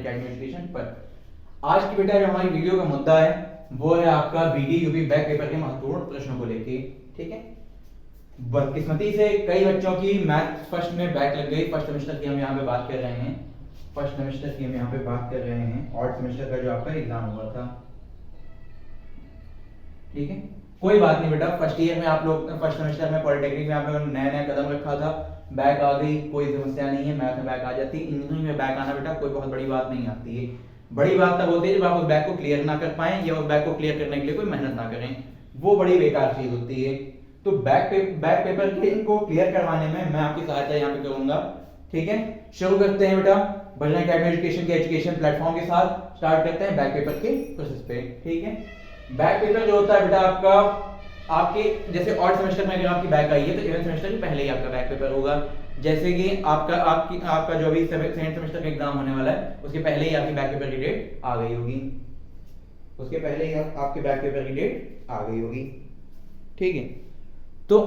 Academy education पर। आज की बेटा जो हमारी वीडियो का मुद्दा है वो है आपका बीडी यूपी बैक पेपर के महत्वपूर्ण प्रश्नों को लेके। ठीक है, बदकिस्मती से कई बच्चों की मैथ फर्स्ट में बैक लग गई। फर्स्ट सेमेस्टर की हम यहाँ पे बात कर रहे हैं, फर्स्ट सेमेस्टर की हम यहाँ पे बात कर रहे हैं, और सेमेस्टर का जो आपका एग्जाम हुआ था। ठीक है, कोई बात नहीं बेटा, फर्स्ट ईयर में आप लोग फर्स्ट सेमेस्टर में पॉलिटेक्निक में आप लोगों ने नया नया कदम रखा था, बैक आ गई, कोई समस्या नहीं है, मैथ में बैक आ जाती है। इंजीनियरिंग में बैक आना बेटा कोई बहुत बड़ी बात नहीं आती है। बड़ी बात तब होती है जब आप उस बैक को क्लियर ना कर पाए या उस बैक को क्लियर करने के लिए कोई मेहनत ना करें, वो बड़ी बेकार चीज होती है। तो बैक पेपर के इनको क्लियर करवाने में मैं आपकी सहायता यहाँ पे करूंगा। ठीक है, शुरू करते हैं बेटा बजरंग अकेडमी एजुकेशन के एजुकेशन प्लेटफॉर्म के साथ। स्टार्ट करते हैं बैक पेपर के प्रोसेस पे। ठीक है, बैक पेपर जो होता है बेटा आपका, आपके जैसे ऑड सेमेस्टर में अगर आपकी बैक आई है तो इवेंट सेमेस्टर के पहले ही आपका बैक पेपर होगा। जैसे कि आपका जो अभी सेकंड सेमेस्टर का एग्जाम होने वाला है उसके पहले ही आपकी बैक पेपर की डेट आ गई होगी, उसके पहले ही आपके बैक पेपर की डेट आ गई होगी। ठीक है, तो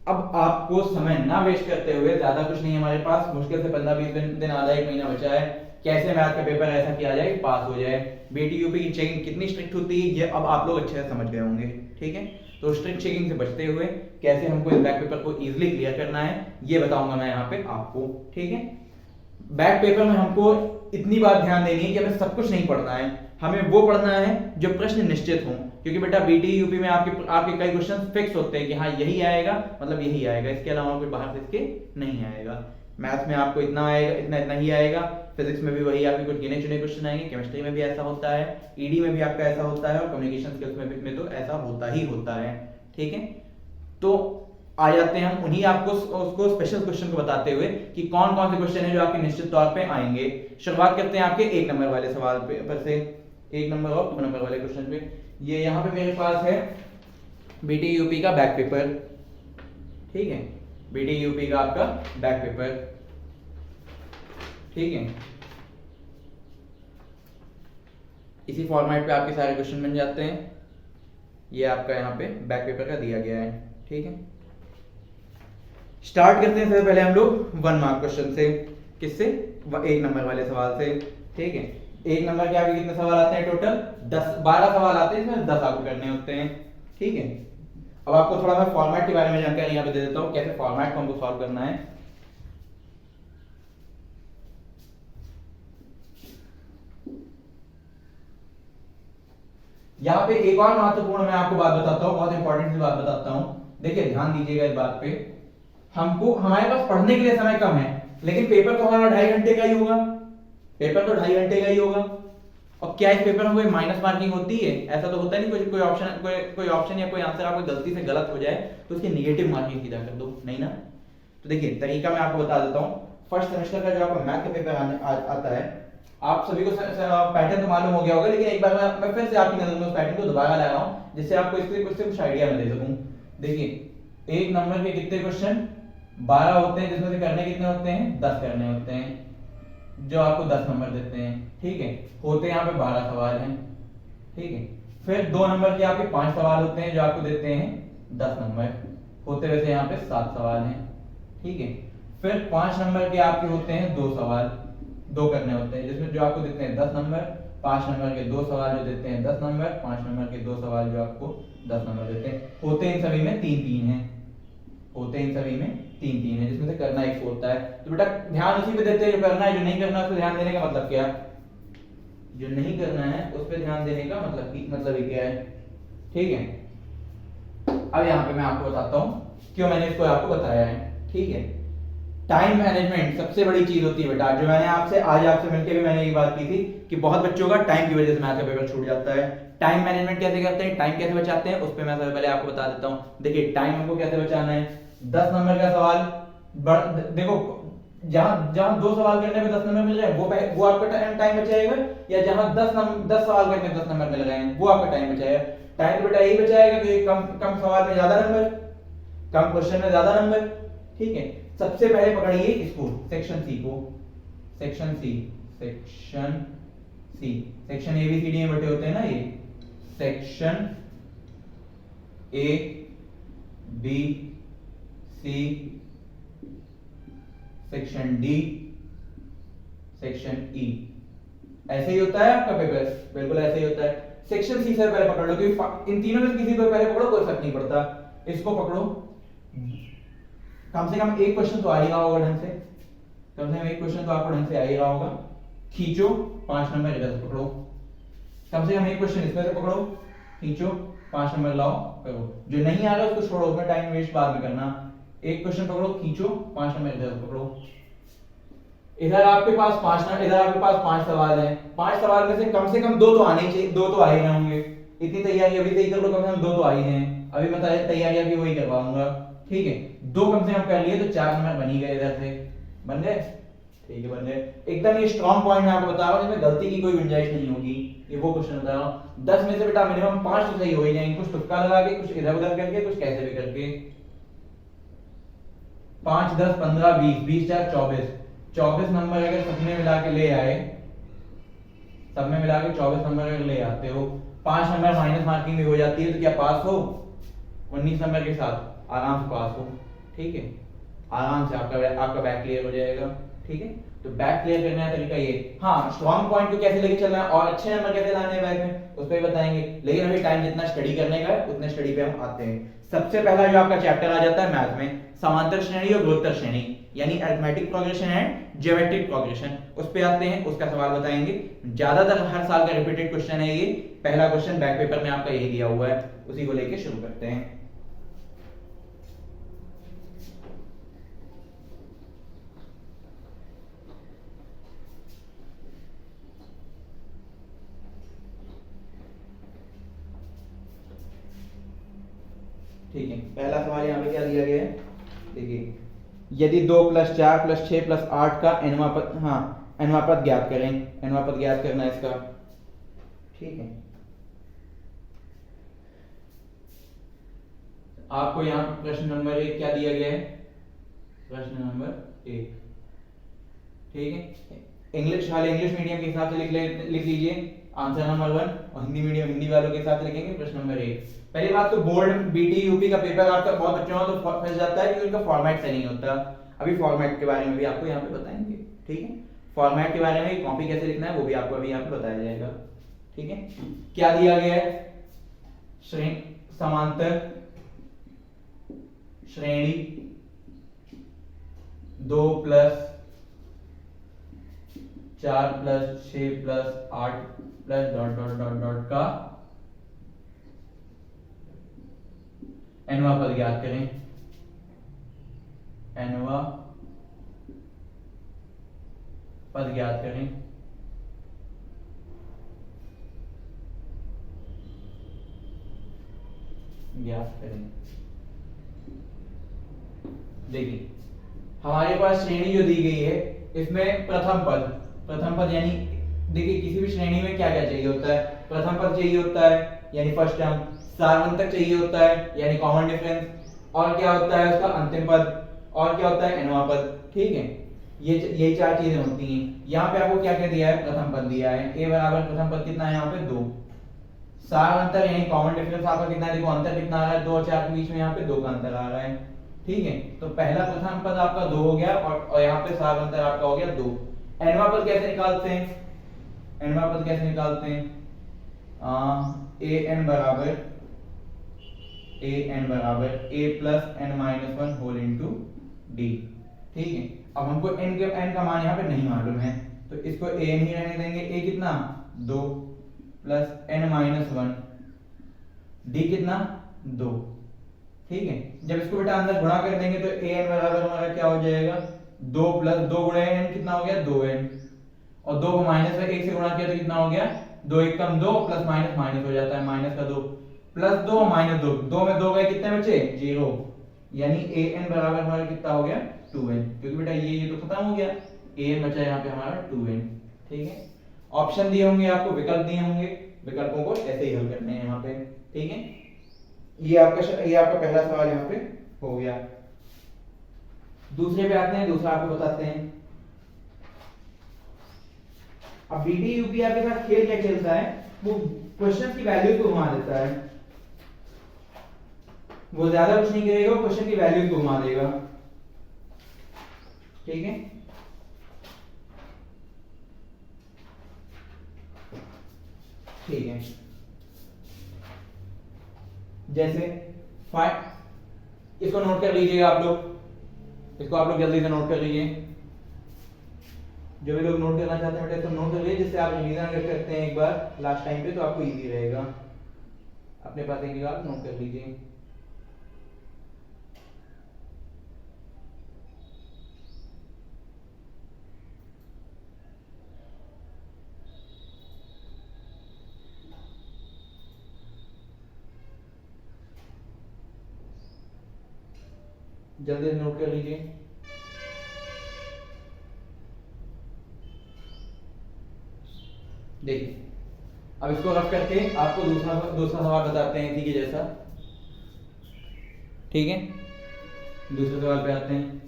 अब आपको समय ना वेस्ट करते हुए, ज्यादा कुछ नहीं हमारे पास, मुश्किल से 15-20 दिन आधा एक महीना बचा है, कैसे मैथ का पेपर ऐसा किया जाए पास हो जाए। बीटी यूपी की चेकिंग कितनी स्ट्रिक्ट होती है ये अब आप लोग अच्छे से समझ गए होंगे। ठीक है, तो स्ट्रिक्ट चेकिंग से बचते हुए कैसे हमको इस बैक पेपर को इजीली क्लियर करना है ये बताऊंगा मैं यहाँ पे आपको। ठीक है, बैक पेपर में हमको इतनी बात ध्यान देनी है कि हमें सब कुछ नहीं पढ़ना है, हमें वो पढ़ना है जो प्रश्न निश्चित हों। क्योंकि बेटा बीटी यूपी में आपके कई क्वेश्चन फिक्स होते हैं कि हाँ यही आएगा, मतलब यही आएगा, इसके अलावा कोई बाहर से इसके नहीं आएगा। मैथ्स में आपको इतना आएगा, इतना ही आएगा, फिजिक्स में भी वही आपके कुछ गिने चुने क्वेश्चन आएंगे, केमिस्ट्री में भी ऐसा होता है, ईडी में भी आपका ऐसा होता है, और कम्युनिकेशन स्किल्स में तो ऐसा होता ही होता है। ठीक है, तो आ जाते हैं हम उन्हीं आपको उसको स्पेशल क्वेश्चन को बताते हुए कि कौन कौन से क्वेश्चन है जो आपके निश्चित तौर पे आएंगे। शुरुआत करते हैं आपके 1 नंबर वाले सवाल पर से, 1 नंबर और 2 नंबर वाले क्वेश्चन पे। ये यहाँ पे मेरे पास है बीटी यूपी का बैक पेपर। ठीक है, बीटी यूपी का आपका बैक पेपर। ठीक है, इसी फॉर्मेट पे आपके सारे क्वेश्चन बन जाते हैं। ये आपका यहाँ पे बैक पेपर का दिया गया है। ठीक है, स्टार्ट करते हैं सबसे पहले हम लोग 1 मार्क क्वेश्चन से। किससे? 1 नंबर वाले सवाल से। ठीक है, 1 नंबर के आपके कितने सवाल आते हैं? टोटल 12 सवाल आते हैं, इसमें 10 आपको करने होते हैं। ठीक है, अब आपको थोड़ा मैं फॉर्मेट के बारे में जानकारी यहाँ पे दे देता हूँ, कैसे फॉर्मेट को हमको सॉल्व करना है। यहाँ पे एक और महत्वपूर्ण मैं आपको बात बताता हूँ, बहुत इंपॉर्टेंट सी बात बताता हूँ। देखिए ध्यान दीजिएगा इस बात पे, हमको हमारे पास पढ़ने के लिए समय कम है, लेकिन पेपर तो हमारा 2.5 घंटे का ही होगा, पेपर तो 2.5 घंटे का ही होगा। और क्या इस पेपर में कोई माइनस मार्किंग होती है? ऐसा तो होता नहीं, कोई ऑप्शन या कोई आंसर आपको गलती से गलत हो जाए तो उसकी नेगेटिव मार्किंग सीधा कर दो, नहीं ना। तो देखिए तरीका मैं आपको बता देता हूँ। फर्स्ट सेमेस्टर का जो आपका मैथ का पेपर आता है, आप सभी को पैटर्न तो मालूम हो गया होगा, लेकिन एक बार मैं फिर से आपकी नजर में उस पैटर्न को दोबारा ला रहा हूँ जिससे आपको इससे कुछ आइडिया मैं दे सकूं। देखिए 1 नंबर के कितने क्वेश्चन? 12 होते हैं, जिसमें से करने कितने होते हैं? 10 करने होते हैं, जो आपको 10 नंबर देते हैं। ठीक है, होते यहाँ पे 12 सवाल हैं। ठीक है, फिर 2 नंबर के आपके 5 सवाल होते हैं जो आपको देते हैं 10 नंबर, होते वैसे यहाँ पे 7 सवाल हैं। ठीक है, फिर 5 नंबर के आपके होते हैं 2 सवाल, 2 करने होते हैं, जिसमें जो आपको देते हैं 10 नंबर, 5 नंबर के 2 सवाल जो देते हैं 10 नंबर, 5 नंबर के 2 सवाल जो आपको 10 नंबर देते हैं। होते इन सभी में 3-3 हैं, होते इन सभी में 3-3 है, जिसमें से करना 1 होता है। तो बेटा ध्यान उसी पे देते हैं जो करना है, जो नहीं करना है उस पे ध्यान देने का मतलब क्या है? जो नहीं करना है उस पे ध्यान देने का मतलब ही क्या है? ठीक है, अब यहाँ पे मैं आपको बताता हूँ क्यों मैंने इसको आपको बताया है। ठीक है, टाइम मैनेजमेंट सबसे बड़ी चीज होती है बेटा, जो मैंने आपसे मिलकर भी मैंने ये बात की थी कि बहुत बच्चों का टाइम की वजह से मैथ का पेपर छूट जाता है। टाइम मैनेजमेंट कैसे करते हैं, टाइम कैसे बचाते हैं, उस पर मैं सबसे पहले आपको बता देता हूँ। देखिए टाइम हमको कैसे बचाना है। 10 नंबर का सवाल, देखो जहां 2 सवाल करने पे 10 नंबर मिल रहे हैं वो आपका टाइम बचाएगा, या जहां 10 सवाल करने पे 10 नंबर मिल रहे हैं वो आपका टाइम बचाएगा। टाइम तो बेटा यही बचाएगा कि कम सवाल में ज्यादा नंबर, कम क्वेश्चन में ज्यादा नंबर। ठीक है, सबसे पहले पकड़िए इसको, सेक्शन सी को, section A B C D में बटे होते हैं ना, ये section A B C, section D, section E. ऐसे ही होता है आपका पेपर, बिल्कुल ऐसे ही होता है। सेक्शन सी से पहले पकड़ लो, क्योंकि इन तीनों में से किसी को पहले पकड़ो कोई फर्क नहीं पड़ता। इसको पकड़ो, कम से कम एक क्वेश्चन तो आ ही रहा होगा ढंग से, कम से कम एक क्वेश्चन तो आपको ढंग से आ ही रहा होगा। खींचो 5 नंबर इधर से पकड़ो, कम से कम एक क्वेश्चन इसमें से पकड़ो, खींचो 5 नंबर लाओ करो। जो नहीं आ रहा उसको छोड़ो, उसमें टाइम वेस्ट बाद में करना। एक क्वेश्चन पकड़ो, खींचो 5 नंबर इधर पकड़ो। इधर आपके पास 5 नंबर, इधर आपके पास 5 सवाल हैं। 5 सवाल में से कम 2 तो आने ही चाहिए, 2 तो आ ही रहे होंगे। इतनी तैयारी अभी से ही कर लो, कम से कम 2 तो आ ही हैं। अभी मैं तैयारी अभी वही करवाऊंगा, ठीक है। 2 कम से कम कर लिए तो 4 नंबर बन ही गए, इधर से बन गए, ठीक है बन गए। एकदम ये स्ट्रॉन्ग पॉइंट मैं आपको बता रहा हूँ, जिसमें गलती की कोई गुंजाइश नहीं होगी। ये वो क्वेश्चन बता रहा हूँ, 10 में से बेटा मिनिमम 5 तो सही हो ही जाएंगे, कुछ तुक्का लगा के, कुछ इधर उधर करके, कुछ कैसे भी करके। 5 10 15 20 20 4 24 24 नंबर अगर सब में मिला के ले आए, सब में मिला के 24 नंबर अगर ले आते हो, 5 नंबर माइनस मार्किंग भी हो जाती है, तो क्या पास हो? 19 नंबर के साथ आराम से पास हो, ठीक है। आराम से आपका बैक क्लियर हो जाएगा, ठीक है। तो बैक क्लियर करने का तरीका ये, हाँ स्ट्रॉन्ग पॉइंट को कैसे लेके चलना है और अच्छे नंबर कैसे लाने हैं बैक में, उस पर भी बताएंगे। लेकिन अभी टाइम जितना स्टडी करने का है उतने स्टडी पे हम आते हैं। सबसे पहला जो आपका चैप्टर आ जाता है मैथ में, समांतर श्रेणी और गुणोत्तर श्रेणी, यानी arithmetic progression and geometric progression, उस पे आते हैं। उसका सवाल बताएंगे, ज्यादातर हर साल का रिपीटेड क्वेश्चन है ये। पहला क्वेश्चन बैक पेपर में आपका यही दिया हुआ है, उसी को लेके शुरू करते हैं। ठीक है, पहला सवाल यहाँ पे क्या दिया गया है, देखिए, यदि 2 + 4 + 6 + 8 का एनवा पद, हाँ एनवा पद ज्ञात करें, एनवा पद ज्ञात करना है इसका, ठीक है। आपको यहाँ प्रश्न नंबर 1 क्या दिया गया है, प्रश्न नंबर 1, ठीक है। इंग्लिश वाले इंग्लिश मीडियम के हिसाब से लिख लीजिए आंसर नंबर 1, और हिंदी मीडियम हिंदी वालों के हिसाब से लिखेंगे प्रश्न नंबर 1। पहली बात तो बोर्ड बीटी यूपी का पेपर आपका बहुत बच्चों का तो फंस जाता है क्योंकि उनका फॉर्मेट सही नहीं होता। अभी फॉर्मेट के बारे में भी आपको यहाँ पे बताएंगे, ठीक है। फॉर्मेट के बारे में, कॉपी कैसे लिखना है वो भी आपको अभी यहाँ पे बताया जाएगा, ठीक है। क्या दिया गया है, समांतर श्रेणी 2 + 4 + 6 + 8 + ... का एनवा पद ज्ञात करें, एनवा पद ज्ञात करें। ज्ञात करें, देखिए हमारे पास श्रेणी जो दी गई है इसमें प्रथम पद यानी देखिए किसी भी श्रेणी में क्या क्या चाहिए होता है, प्रथम पद चाहिए होता है यानी फर्स्ट टर्म, सार्वंतक चाहिए होता है यानी कॉमन डिफरेंस, और क्या होता है उसका अंतिम पद, और क्या होता है एनवा पद, ठीक है। यही 4 चीजें होती हैं। यहाँ पे आपको क्या क्या दिया है, प्रथम पद दिया है, a बराबर प्रथम पद कितना है यहाँ पे 2, सार्वंतर यानी कॉमन डिफरेंस आपका कितना है, देखो अंतर कितना आ रहा है 2 और 4 के बीच में, यहाँ पे 2 का अंतर आ रहा है, ठीक है। तो पहला प्रथम पद आपका 2 हो गया और यहाँ पे सार्वंतर आपका हो गया 2। एनवा पद कैसे निकालते हैं, एनवा पद कैसे निकालते हैं, an बराबर a + n - 1 whole into d, ठीक है। अब हमको n का मान यहाँ पे नहीं मालूम है तो इसको an ही रहने देंगे। a कितना 2 + n - 1, d कितना 2, ठीक है। जब इसको बेटा अंदर गुणा कर देंगे तो an बराबर हमारा क्या हो जाएगा 2 + 2 × n कितना हो गया 2n, और 2 को माइनस में 1 से गुणा किया तो कितना हो गया 2 × 1 = 2 प्लस माइनस माइनस हो जाता है, माइनस का 2 + 2 - 2, 2 में 2 गए कितने बचे 0, यानी an बराबर हमारा कितना हो गया 2n, क्योंकि बेटा ये तो खत्म हो गया, an बचा यहाँ पे हमारा 2n, ठीक है। ऑप्शन दिए होंगे आपको, विकल्प दिए होंगे, विकल्पों को ऐसे ही हल करने हैं यहाँ पे, ठीक है। ये आपका पहला सवाल यहाँ पे हो गया। दूसरे पे आते हैं, दूसरा आपको बताते हैं। अब बीटी यूपी आपके साथ खेल क्या खेलता है, वो क्वेश्चन की वैल्यू को घुमा देता है, वो ज्यादा कुछ नहीं करेगा, क्वेश्चन की वैल्यू को घुमा देगा, ठीक है। ठीक है, जैसे इसको नोट कर लीजिएगा आप लोग, इसको आप लोग जल्दी से नोट कर लीजिए, जो भी लोग नोट करना चाहते हैं बेटा इसको नोट कर लीजिए, जिससे आप रिवीजन अगर करते हैं एक बार लास्ट टाइम पे तो आपको इजी रहेगा। अपने पास एक जगह नोट कर लीजिए। जल्दी से नोट कर लीजिए। देखिए अब इसको रफ करके आपको दूसरा सवाल बताते हैं इसी के जैसा, ठीक है। दूसरे सवाल पे आते हैं।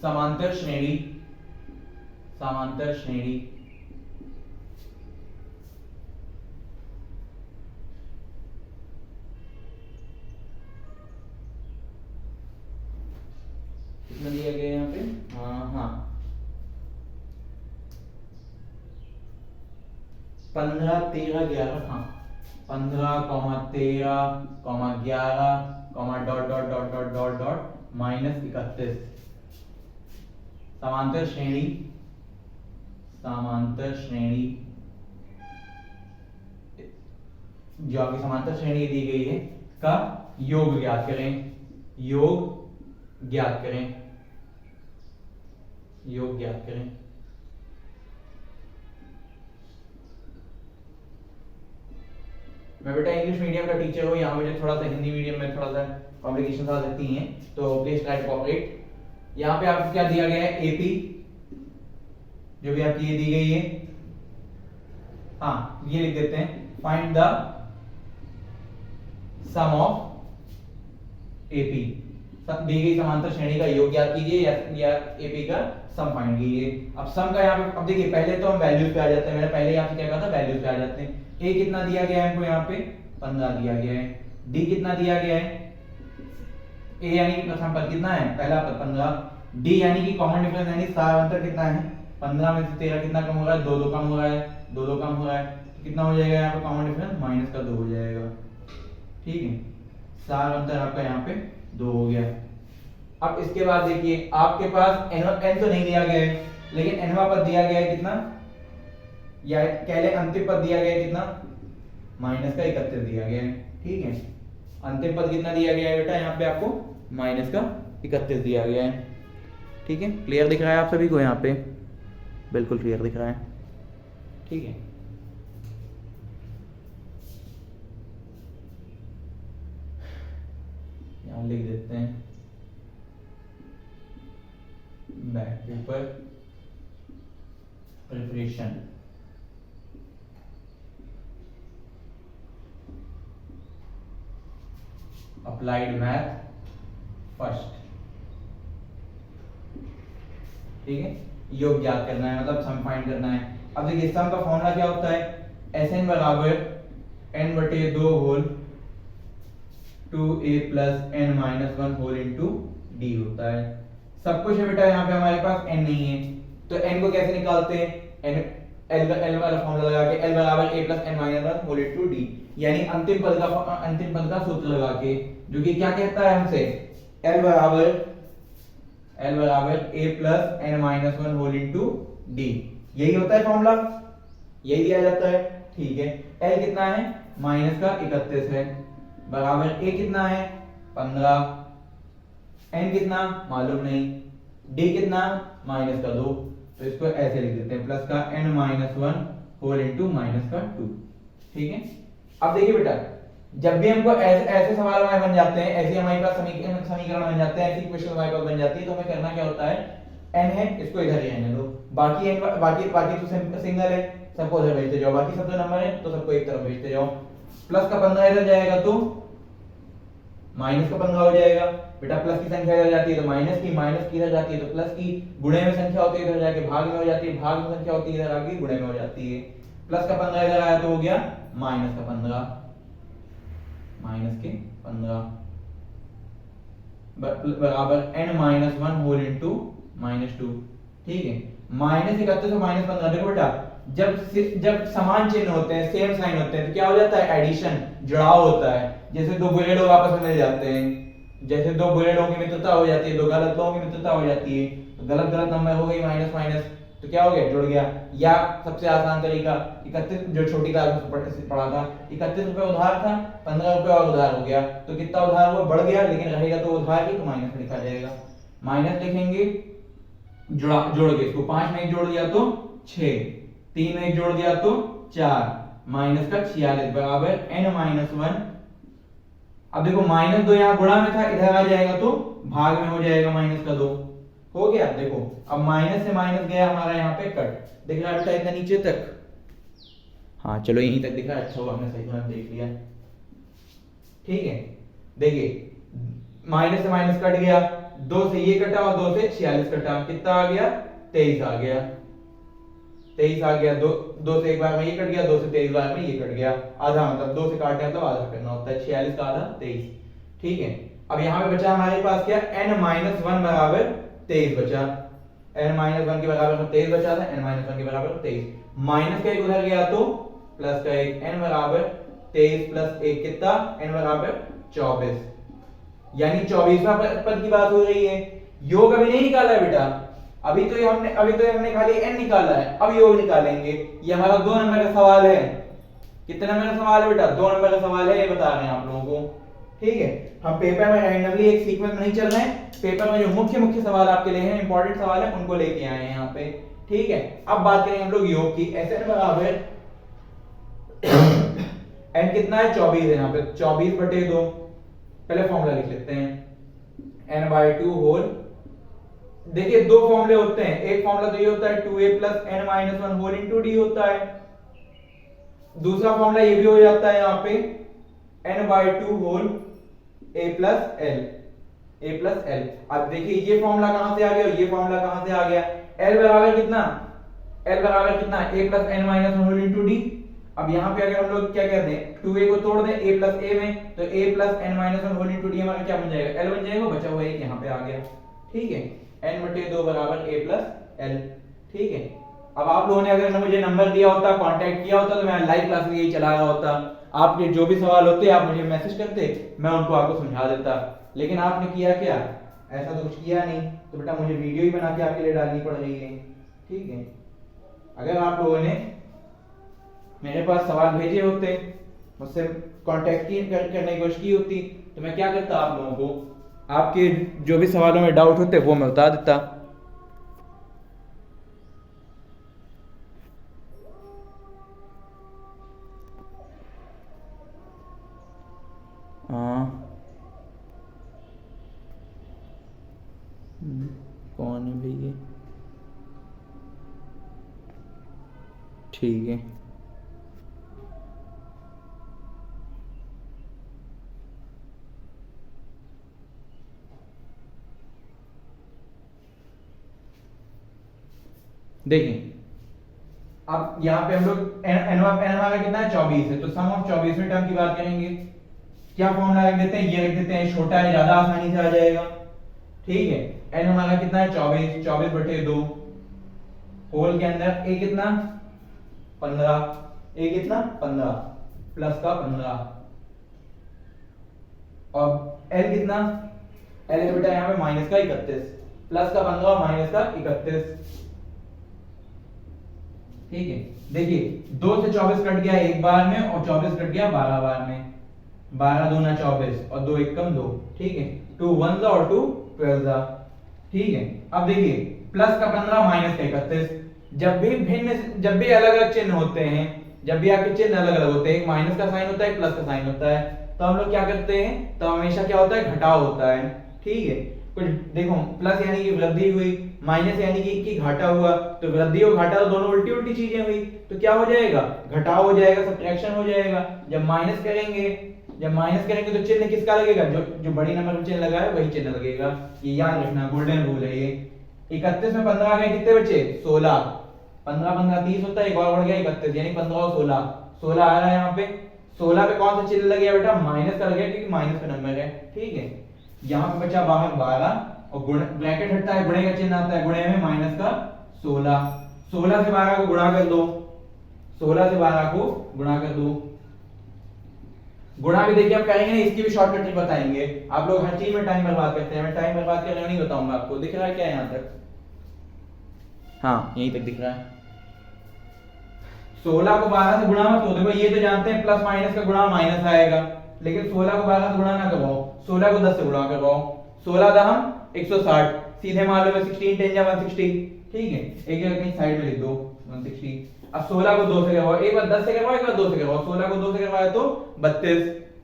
समांतर श्रेणी, समांतर श्रेणी कितना दिया गया यहाँ पे, हाँ 15, 13, 11, हाँ 15, 13, 11, dot dot dot dot dot dot -31। समांतर श्रेणी, समांतर श्रेणी जो आपकी समांतर श्रेणी दी गई है का योग ज्ञात करें, योग ज्ञात करें, योग ज्ञात करें। मैं बेटा इंग्लिश मीडियम का टीचर हूँ, यहाँ मुझे थोड़ा सा हिंदी मीडियम में थोड़ा सा कॉम्प्लिकेशन आ सकती हैं, तो प्लीज ट्राई टू कोऑपरेट। यहाँ पे आपको क्या दिया गया है, एपी जो भी आपकी ये दी गई है, हाँ ये लिख देते हैं, find the sum of AP, दी गई समांतर श्रेणी का योग ज्ञात कीजिए या एपी का सम फाइंड कीजिए। अब सम का यहाँ पे अब देखिए पहले तो हम वैल्यूज पे आ जाते हैं, मैंने पहले ही आपसे क्या कहा था वैल्यूज पे आ जाते हैं। ए कितना दिया गया है हमको, यहाँ पे 15 दिया गया है। डी कितना दिया गया है, ए यानी कि प्रथम पद कितना है, पहला पद 15। डी यानी कि कॉमन डिफरेंस यानी सार अंतर कितना है, 15 में से 13 कितना कम हो रहा है, 2 2 कम हो रहा है, 2 2 कम हो रहा है, तो कितना हो जाएगा यहाँ पे कॉमन डिफरेंस -2 हो जाएगा, ठीक है। सार अंतर आपका यहाँ पे 2 हो गया। अब इसके बाद देखिए आपके पास एन तो नहीं दिया गया है, लेकिन एनवा पद दिया गया है कितना, या कह ले अंतिम पद दिया गया है कितना, -31 दिया गया है, ठीक है। अंतिम पद कितना दिया गया है बेटा, यहाँ पे आपको -31 दिया गया है, ठीक है। क्लियर दिख रहा है आप सभी को, यहाँ पे बिल्कुल क्लियर दिख रहा है, ठीक है। यहाँ लिख देते हैं back paper preparation, applied math first, ठीक है। योग ज्ञात करना है, मतलब सम फाइंड करना है। अब देखिए सम का फॉर्मूला क्या होता है, Sn बराबर n/2 whole 2a + n-1 whole into d होता है। सब कुछ है बेटा, यहाँ पे हमारे पास n नहीं है, तो n को कैसे निकालते हैं, n वाला फॉर्मूला लगा के, l बराबर a + n-1 whole into d, यानी अंतिम पद का सूत्र लगा के, जो कि क्या कहता है हमसे, l बराबर a + n-1 whole into d, यही होता है फॉर्मूला, यही दिया जाता है, ठीक है। l कितना है, -31 है, बराबर a कितना है 15, n कितना मालूम नहीं, d कितना -2, तो इसको ऐसे लिख देते हैं +n-1 होल इनटू -2, ठीक है। अब देखिए बेटा, जब भी हमको ऐसे सवाल हमारे बन जाते हैं, ऐसे हमारे पास समीकरण बन जाते हैं, ऐसी इक्वेशन हमारे पास बन जाती है, तो हमें करना क्या होता है, n है इसको इधर ही रहने दो, बाकी तो सिंगल है, सबको उधर भेजते जाओ, बाकी सब जो नंबर है तो सबको एक तरफ भेजते जाओ। प्लस का 15 इधर जाएगा तो माइनस का 15 हो जाएगा, बेटा प्लस की संख्या इधर जाती है तो माइनस की इधर जाती है तो प्लस की, गुणे में संख्या होती है इधर जाके भाग में हो जाती है, भाग में संख्या होती है इधर आके गुणे में हो जाती है। प्लस का 15 इधर आया तो हो गया -15, माइनस के 15 बराबर n माइनस 1 होल इंटू -2। ठीक है, -31 और -15, देखो बेटा जब समान चिन्ह होते हैं, सेम साइन होते हैं, तो क्या हो जाता है, एडिशन, जुड़ाव होता है। जैसे दो बुरे लोग आपस में मिल जाते हैं, जैसे दो बुरे लोगों की मित्रता हो जाती है, दो गलत लोगों की मित्रता हो जाती है, तो गलत गलत नंबर हो गई माइनस माइनस, तो क्या हो गया, जुड़ गया। या सबसे आसान तरीका 31, जो छोटी क्लास में पढ़ा था, 31 रुपए उधार था, 15 रुपए और उधार हो गया, तो कितना उधार हुआ, बढ़ गया, लेकिन रहेगा तो उधार ही, तो माइनस लिखा जाएगा। माइनस लिखेंगे, जोड़ के इसको 5 में 1 जोड़ दिया तो 6, 3 में 1 जोड़ दिया तो 4, माइनस का 46 बराबर n माइनस 1। अब देखो -2 यहाँ गुणा में था, इधर आ जाएगा तो भाग में हो जाएगा, -2 हो गया। देखो अब माइनस से माइनस गया हमारा यहाँ पे कट, दिख रहा है बेटा इतना नीचे तक, हाँ चलो यहीं तक दिख रहा है, अच्छा हुआ हमने सही तरह देख लिया। ठीक है, देखिए माइनस से माइनस कट गया, 2 से ये कटा और 2 से 46 कटा, कितना आ गया, 23 आ गया, 23 आ गया। 2 से एक बार में ये कट गया, 2 से 23 बार में ये कट गया, आधा, मतलब 2 से काटने मतलब आधा करना होता है, 46 का आधा 23। ठीक है, अब यहाँ पे बचा हमारे पास क्या, n माइनस 1 बराबर 23 बचा, n माइनस 1 के बराबर 23 बचा था, n माइनस 1 के बराबर 23, माइनस का एक उधर गया तो प्लस का एक, n बराबर 23 प्लस 1 कितना, n बराबर 24, यानी 24वां पद की बात हो रही है। योग अभी नहीं निकाला है बेटा, अभी तो हमने खाली n निकाला है, अब योग निकालेंगे। ये हमारा 2 नंबर का सवाल है। कितने नंबर का सवाल है बेटा, 2 नंबर का सवाल है, ये बता रहे हैं आप लोगों को। ठीक है, हम पेपर में रैंडमली एक सीक्वेंस में नहीं चल रहे हैं, पेपर में जो मुख्य सवाल आपके लिए हैं, इंपॉर्टेंट सवाल है, उनको लेके आए हैं यहाँ पे। ठीक है, अब बात करेंगे हम लोग योग की। Sn बराबर n कितना है, 24 है यहाँ पे, 24/2, पहले फॉर्मूला लिख लेते हैं, n/2 होल। देखिए दो फॉर्मूले होते हैं, एक फॉर्मूला तो ये होता है 2a plus n minus 1 whole into d होता है, दूसरा फॉर्मूला ये भी हो जाता है यहाँ पे n/2 whole a plus l। अब देखिए ये फॉर्मूला कहां से आ गया, ये फॉर्मूला कहां से आ गया, l बराबर कितना, a plus n minus 1 whole into d. अब यहाँ पे अगर हम लोग क्या कहते हैं, 2a को तोड़ दें a प्लस a में, तो a plus n minus 1 whole into d हमारा क्या बन जाएगा, l बन जाएगा, बचा हुआ एक यहाँ पे आ गया। ठीक है, n/2 बराबर a प्लस l। ठीक है, अब आप लोगों ने अगर मुझे नंबर दिया होता, कांटेक्ट किया होता, तो मैं लाइव क्लास में यही चला रहा होता, आपके जो भी सवाल होते आप मुझे मैसेज करते, मैं उनको आपको समझा देता। लेकिन आपने किया क्या, ऐसा तो कुछ किया नहीं, तो बेटा मुझे वीडियो ही बना के आपके लिए डालनी पड़ रही है। ठीक है, अगर आप लोगों ने मेरे पास सवाल भेजे होते, मुझसे कांटेक्ट करने की कोशिश की होती, तो मैं क्या करता, आप लोगों को आपके जो भी सवालों में डाउट होते वो मैं बता देता। कौन है भैया, ठीक है, देखिए अब यहाँ पे हम लोग n हमारा कितना है, 24 है, तो सम ऑफ 24वें टर्म की बात करेंगे। क्या फॉर्मूला रख देते हैं, ये रख देते हैं, छोटा है, ज्यादा आसानी से आ जाएगा। ठीक है, n हमारा कितना है, 24/2 होल के अंदर a कितना 15, a कितना 15 प्लस का 15, और l कितना, l है बेटा यहाँ पे माइनस का 31, प्लस का 15 माइनस का 31। ठीक है, देखिए 2 से 24 कट गया एक बार में, और 24 कट गया 12 बार में, 12 दूना 24 और 2 एकम 2। ठीक है, 2 1 और 2 12। ठीक है, अब देखिए प्लस का 15 माइनस का 31, जब भी अलग अलग चिन्ह होते हैं, जब भी आपके चिन्ह अलग अलग होते हैं, एक माइनस का साइन होता है, एक प्लस का साइन होता है, तो हम लोग क्या करते हैं, तो हमेशा क्या होता है, घटाव होता है। ठीक है, कुछ देखो प्लस यानी कि वृद्धि हुई, माइनस यानी कि घाटा हुआ, तो वृद्धि और घाटा तो दोनों उल्टी उल्टी चीजें हुई, तो क्या हो जाएगा, घटाव हो जाएगा, सब्ट्रैक्शन हो जाएगा। जब माइनस करेंगे तो चिन्ह किसका लगेगा, जो बड़ी नंबर में चिन्ह लगा है वही चिन्ह लगेगा। ये याद रखना, गोल्डन रूल है ये। 31 में 15 आ गए, कितने बचे 16, 15 15 30 होता है, एक और बढ़ गया 31, यानी 15 और 16 16 आ रहा है यहाँ पे। 16 पे कौन सा चिन्ह लग गया बेटा, माइनस का लग गया क्योंकि माइनस का नंबर है, ठीक है। यहाँ पे बचा बाहर 12 और गुण ब्रैकेट हटता है, गुणे का चिन्ह आता है, गुणे में माइनस का 16, 16 से 12 को गुणा कर दो, 16 से 12 को गुणा कर दो। गुणा भी देखिए हम करेंगे ना, इसकी भी शॉर्टकट ट्रिक बताएंगे। आप लोग हर चीज में टाइम बर्बाद करते हैं, मैं टाइम बर्बाद करने नहीं बताऊंगा आपको। दिख रहा है क्या यहाँ तक? हाँ यहीं तक दिख रहा है। 16 को 12 से गुणा मत करो, देखो ये तो जानते हैं प्लस माइनस का गुणा माइनस आएगा, लेकिन 16 को 12 से गुणा ना करवाओ, 16 को 10 से गुणा करवाओ। 16 दहम 160, सीधे मान लो 16 10 या 160, ठीक है। एक जगह कहीं साइड में लिख दो 160। अब 16 को 2 से करवाओ, एक बार 10 से करवाओ, एक बार 2 से करवाओ। 16 को 2 से करवाया तो 32,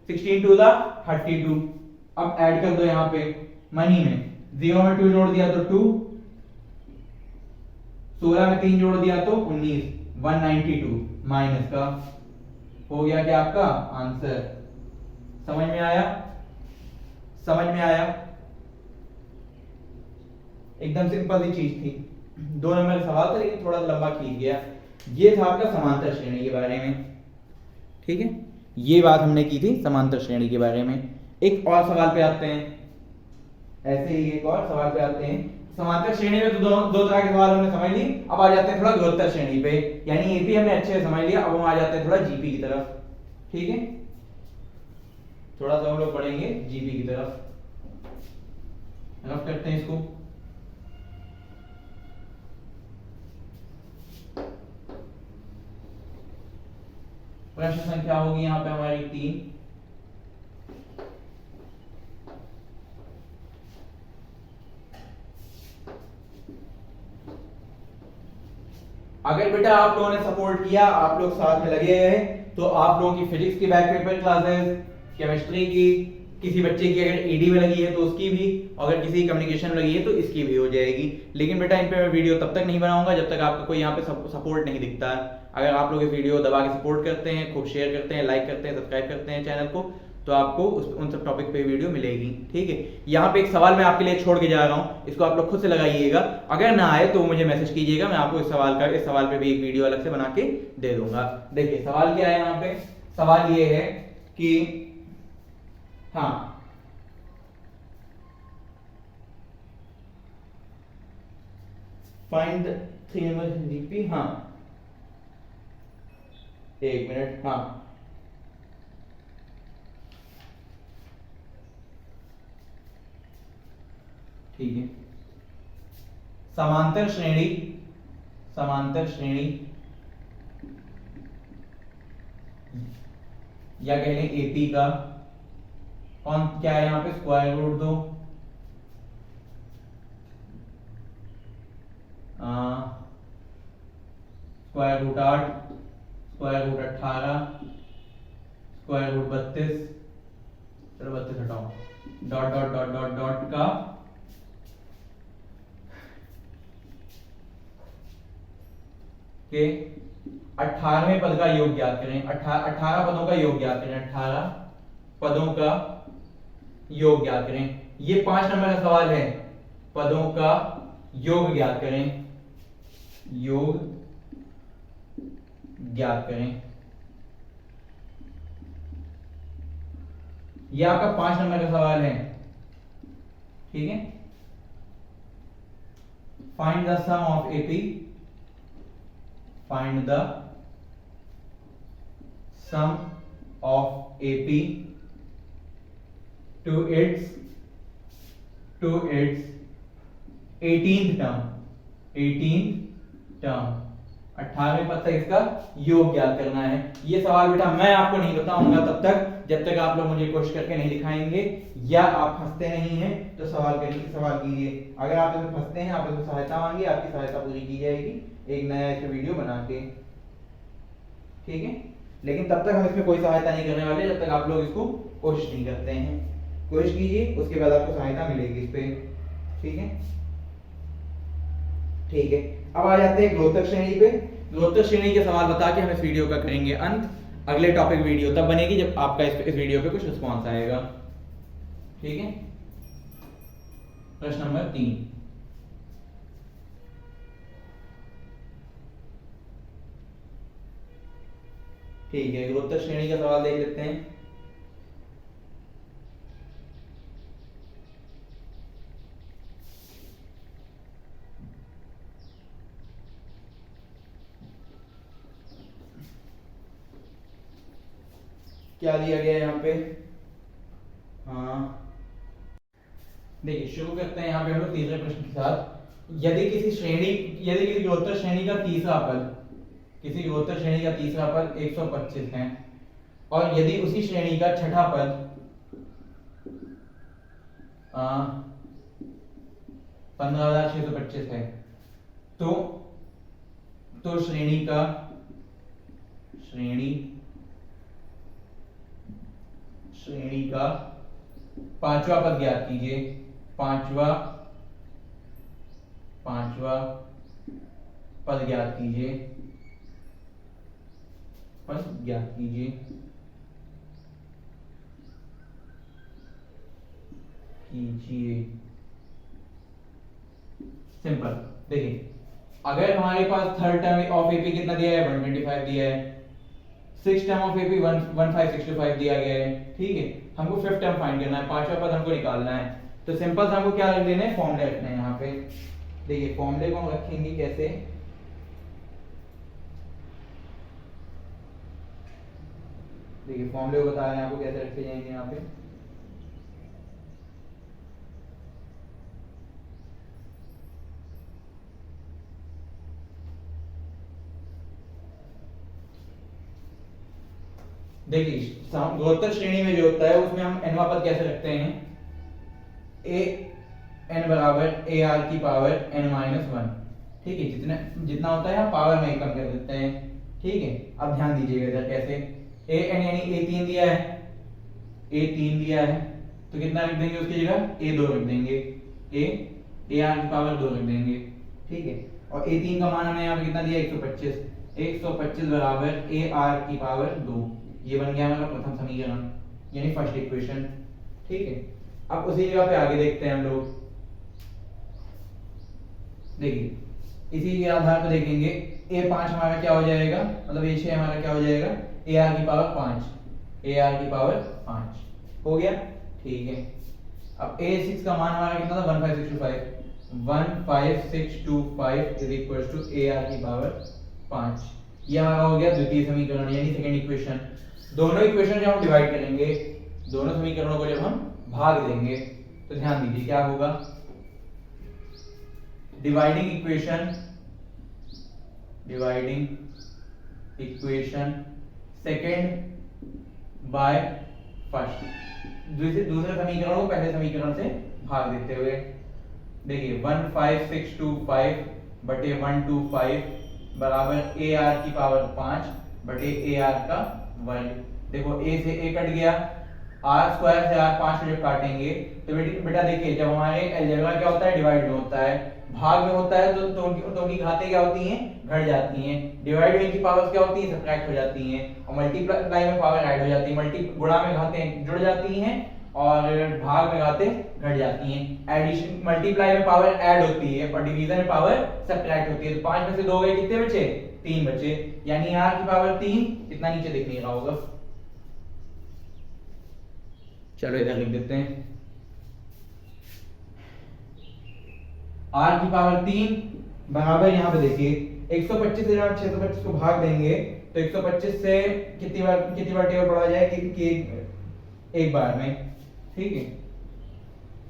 16 2 दा 32। अब ऐड कर दो यहाँ पे मनी में, 0 में 2 जोड़ दिया तो 2, 16 में 3 जोड़ दिया तो 19, 192 माइनस का हो गया क्या आपका आंसर। समझ में आया? समझ में आया? एकदम सिंपल सी चीज थी। 2 नंबर का सवाल था लेकिन थोड़ा लंबा खींच गया। ये था आपका समांतर श्रेणी के बारे में, ठीक है। ये बात हमने की थी समांतर श्रेणी के बारे में। एक और सवाल पे आते हैं, ऐसे ही एक और सवाल पे आते हैं। समांतर श्रेणी में तो दो तरह के सवाल हमने समझ ली। अब आ जाते हैं थोड़ा गुणोत्तर श्रेणी पे, यानी एपी हमने अच्छे से समझ लिया, अब हम आ जाते हैं थोड़ा जीपी की तरफ, ठीक है। थोड़ा सा हम लोग पढ़ेंगे जीपी की तरफ, रफ करते हैं इसको। प्रश्न संख्या होगी यहाँ पे हमारी 3। अगर बेटा आप लोगों ने सपोर्ट किया, आप लोग साथ में लगे हैं, तो आप लोगों की फिजिक्स की बैक पेपर क्लासेस, केमिस्ट्री की, किसी बच्चे की अगर ईडी में लगी है तो उसकी भी, अगर किसी कम्युनिकेशन में लगी है तो इसकी भी हो जाएगी। लेकिन बेटा इन पे मैं वीडियो तब तक नहीं बनाऊंगा जब तक आपको कोई यहाँ पे सपोर्ट नहीं दिखता है। अगर आप लोग ये वीडियो दबा के सपोर्ट करते हैं, खूब शेयर करते हैं, लाइक करते हैं, सब्सक्राइब करते हैं चैनल को, तो आपको उन सब टॉपिक पे वीडियो मिलेगी, ठीक है। यहाँ पे एक सवाल मैं आपके लिए छोड़ के जा रहा हूँ, इसको आप लोग खुद से लगाइएगा। अगर ना आए तो मुझे मैसेज कीजिएगा, मैं आपको इस सवाल पे भी एक वीडियो अलग से बना के दे दूंगा। देखिए सवाल क्या है यहाँ पे, सवाल ये है कि हाँ फाइंड 3 नंबर जीपी, हाँ एक मिनट, हाँ ठीक है। समांतर श्रेणी, समांतर श्रेणी या कह लें एपी का कौन क्या है यहाँ पे, square root 2, square root 8, square root 18, square root 32, चलो 32 हटाओ, dot dot dot dot dot का के 18वें पद का योग ज्ञात करें। 18 पदों का योग ज्ञात करें, 18 पदों का योग ज्ञात करें। ये 5 नंबर का सवाल है, पदों का योग ज्ञात करें, योग ज्ञात करें। ये आपका 5 नंबर का सवाल है, ठीक है। Find the sum of AP, find the sum of AP to its 18th term, 18th term, 18वें पद तक इसका योग ज्ञात करना है। ये सवाल बेटा मैं आपको नहीं बताऊंगा तब तक जब तक आप लोग मुझे कोशिश करके नहीं दिखाएंगे, या आप फंसते नहीं हैं तो सवाल कीजिए। अगर आप इसमें फंसते हैं, आप इसमें सहायता मांगिए, आपकी सहायता पूरी की जाएगी एक नया एक वीडियो बना के, ठीक है। लेकिन तब तक हम इसमें कोई सहायता नहीं करने वाले जब तक आप लोग इसको कोशिश नहीं करते हैं। कोशिश कीजिए, उसके बाद आपको सहायता मिलेगी इस पे, ठीक है। ठीक है, अब आ जाते हैं गुणोत्तर श्रेणी पे। गुणोत्तर श्रेणी के सवाल बता के हम इस वीडियो का करेंगे अंत। अगले टॉपिक वीडियो तब बनेगी जब आपका इस वीडियो पे कुछ रिस्पॉन्स आएगा, ठीक है। प्रश्न नंबर 3, ठीक है, गुणोत्तर श्रेणी का सवाल देख लेते हैं। क्या दिया गया है यहाँ पे? हाँ देखिए, शुरू करते हैं यहाँ पे हम लोग तीसरे प्रश्न के साथ। यदि किसी गुणोत्तर श्रेणी का तीसरा पद, किसी गुणोत्तर श्रेणी का तीसरा पद 125 है और यदि उसी श्रेणी का छठा पद 15,625 है, तो श्रेणी का पांचवा पद ज्ञात कीजिए। पांचवा पद ज्ञात कीजिए। सिंपल। देखिए, अगर हमारे पास थर्ड टर्म ऑफ एपी कितना दिया है? 125 दिया है। सिक्स टर्म ऑफ एपी 15625 दिया गया है। ठीक है, हमको फिफ्थ टर्म फाइंड करना है, पांचवा पद हमको निकालना है। तो सिंपल से हमको क्या रख देना है? फॉर्मूले रखना है यहाँ पे। देखिए, फॉर्मूले को हम रखेंगे कैसे? देखिए, फॉर्मूले को बता रहे हैं आपको कैसे रखे जाएंगे यहाँ पे। देखिए, गुणोत्तर श्रेणी में जो होता है उसमें हम nवां पद कैसे रखते हैं? ए n बराबर ए आर की पावर n माइनस वन। ठीक है, जितना होता है हम पावर में कम कर देते हैं। ठीक है, अब ध्यान दीजिएगा इधर कैसे। ए n यानी a3 दिया है, a3 दिया है तो कितना रख देंगे उसकी जगह? a2 रख देंगे। ए आर की पावर 2 रख देंगे। ठीक है, और a3 का मान हमें यहाँ पे कितना दिया? 125 बराबर ए आर की पावर 2। ये बन गया हमारा प्रथम समीकरण, यानी फर्स्ट इक्वेशन। ठीक है, अब उसी जगह पे आगे देखते हैं हम लोग। देखिए, इसी के आधार पर देखेंगे a5 हमारा क्या हो जाएगा, मतलब a6 हमारा क्या हो जाएगा? ए आर की पावर 5। ए आर की पावर 5 हो गया। ठीक है, अब a6 का मान हमारा कितना था? 15625 is equal to a r की पावर 5। ये हमारा हो गया द्वितीय समीकरण, यानी सेकंड इक्वेशन। दोनों इक्वेशन जब हम डिवाइड करेंगे, दोनों समीकरणों को जब हम भाग देंगे, तो ध्यान दीजिए क्या होगा? Dividing equation second by first. दूसरे समीकरण को पहले समीकरण से भाग देते हुए। देखिए, 15625 बटे 125 बराबर ए आर की पावर 5 बटे ए आर का वर्ग। देखो, a से a कट गया, r स्क्वायर से r 5 को जब काटेंगे तो बेटा देखिए, जब हमारे अलजेब्रा क्या होता है? डिवाइड में होता है। भाग में होता है तो उनकी घातें क्या होती हैं? घट जाती हैं। डिवाइड में की पावर्स क्या होती हैं? सब्ट्रैक्ट हो जाती हैं। और मल्टीप्लाई में पावर ऐड हो जाती है। गुणा में घातें जुड़ जाती हैं और भाग में घातें घट जाती हैं। एडिशन, मल्टीप्लाई में पावर ऐड होती है और डिवीजन में पावर सब्ट्रैक्ट होती है। तो 5 में से 2 गए, कितने बचे? 3 बचे, यानी r की पावर 3 कितना नीचे दिखने का होगा? चलो इधर लिख देते हैं, r की पावर 3 बराबर, यहाँ पे देखिए 125 से जब 625 को भाग देंगे तो 125 से कितनी बार टेबल पढ़ा जाए कि एक बार में। ठीक है,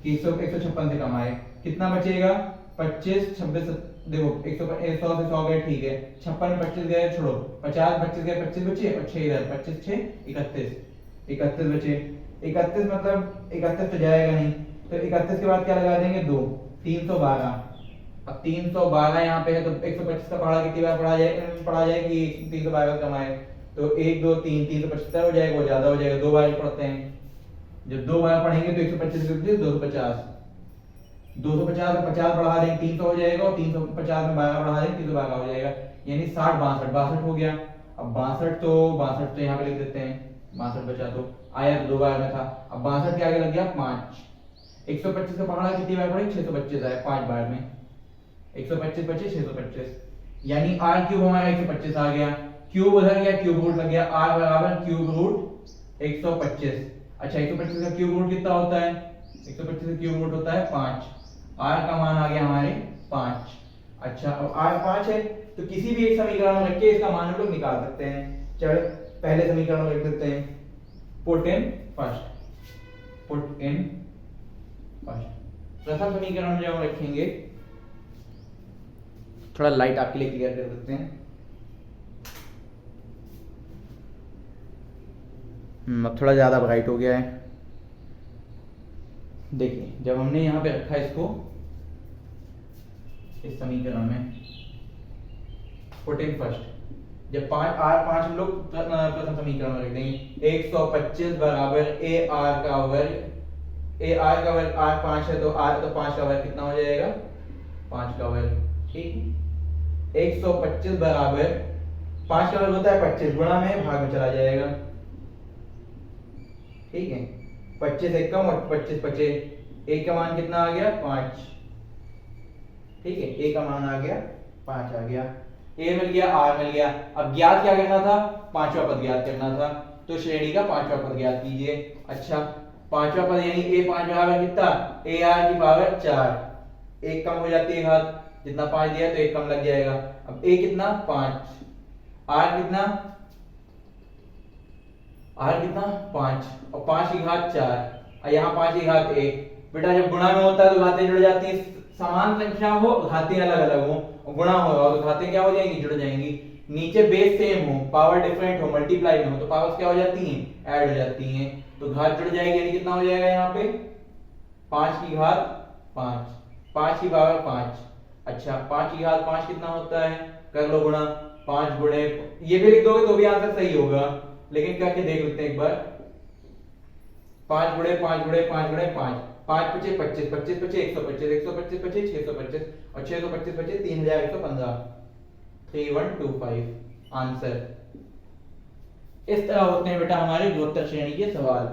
कि 156 से कम आए, कितना बचेगा? 25 26। देखो, 100 से 100 गए, ठीक है, 56 में 25 गए, छोड़ो, 50 25 गए, 25 बचे और 6 इधर, 25 6 31 बचे। 31 मतलब 31 तो जाएगा नहीं, तो 31 के बाद क्या लगा देंगे? 2, 312। अब 312 यहाँ पे है तो 125 का पढ़ा कितनी बार पढ़ा जाए कि 312 कम आए? तो 1 2 3 375 हो जाएगा, वो ज्यादा हो जाएगा, 2 बार पढ़ते हैं। जब 2 बार पढ़ेंगे तो 125 250, 250 में 50 बढ़ा देंगे 300 हो जाएगा, और 350 में 12 बढ़ा देंगे 312 हो जाएगा, यानी 60 62 हो गया। अब 62 तो यहाँ पे लिख देते हैं, 62 बचा तो आया तो 2 बार में था। अब 62 के आगे लग गया 5। 125 का पढ़ा कितनी बार पढ़े? 625 आया 5 बार में। 125 बचे 625, यानी r क्यूब हमारा 125 आ गया। क्यूब उधर गया, क्यूब रूट लग गया, r बराबर क्यूब रूट 125। अच्छा 125 का क्यूब रूट कितना होता है? 125 का क्यूब रूट होता है 5। r का मान आ गया हमारे 5। अच्छा अब r 5 है तो किसी भी एक समीकरण में रख के इसका मान हम लोग निकाल सकते हैं। चलो पहले समीकरण में रख देते हैं, put in first, put in first. प्रथम समीकरण में जब हम रखेंगे, थोड़ा लाइट आपके लिए क्लियर कर देते हैं। अब थोड़ा ज्यादा ब्राइट हो गया है। देखिए जब हमने यहाँ पे रखा इसको इस समीकरण में, पुट इन फर्स्ट, जब r5 हम लोग प्रथम समीकरण में रख देंगे, 125 बराबर ar का वर्ग, ar का वर्ग r5 है तो r तो 5 का वर्ग कितना हो जाएगा? 5 का वर्ग। ठीक है 125 बराबर 5 का वर्ग होता है 25, गुणा में भाग में चला जाएगा। ठीक है 25 एकम और 25 पचे, एक का मान कितना आ गया? 5। ठीक है एक का मान आ गया 5 आ गया, a मिल गया, r मिल गया। अब ज्ञात क्या करना था? पांचवा पद ज्ञात करना था, तो श्रेणी का पांचवा पद ज्ञात कीजिए। अच्छा पांचवा पद यानी a5 बराबर कितना? ar की पावर 4, एक कम हो जाती है घात, जितना 5 दिया तो एक कम लग जाएगा। अब a कितना? 5, r कितना? r कितना? 5, और 5 की घात 4, और यहाँ 5 की घात 1। बेटा जब गुणा में होता है तो घातें जुड़ जाती हैं, समान संख्या हो घातें अलग अलग हो, और गुणा होगा तो घातें क्या हो जाएंगी? जुड़ जाएंगी। नीचे बेस सेम हो, पावर डिफरेंट हो, मल्टीप्लाई में हो तो पावर्स क्या हो जाती हैं? ऐड हो जाती हैं, तो घात जुड़ जाएगी। यानी कितना हो जाएगा यहाँ पे? 5 की घात 5, 5 की पावर 5। अच्छा 5 की घात 5 कितना होता है? कर लो गुणा, 5 गुणे, ये भी लिख दोगे तो भी आंसर सही होगा, लेकिन करके देख लेते हैं एक बार। 5 गुणे 5 गुणे 5 गुणे 5, 5 पचे 25, 25 पचे 125, 125 पचे 625, और 625 पचे 3115, 3125 आंसर। इस तरह होते हैं बेटा हमारे गुणोत्तर श्रेणी के सवाल।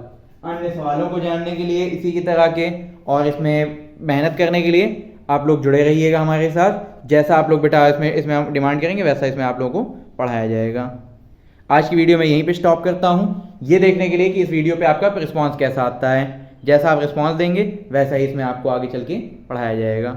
अन्य सवालों को जानने के लिए इसी की तरह के और इसमें मेहनत करने के लिए आप लोग जुड़े रहिएगा हमारे साथ। जैसा आप लोग बेटा इसमें हम डिमांड करेंगे वैसा इसमें आप लोगों को पढ़ाया जाएगा। आज की वीडियो मैं यहीं पे स्टॉप करता हूँ, ये देखने के लिए कि इस वीडियो पे आपका रिस्पांस कैसा आता है। जैसा आप रिस्पांस देंगे वैसा ही इसमें आपको आगे चल के पढ़ाया जाएगा।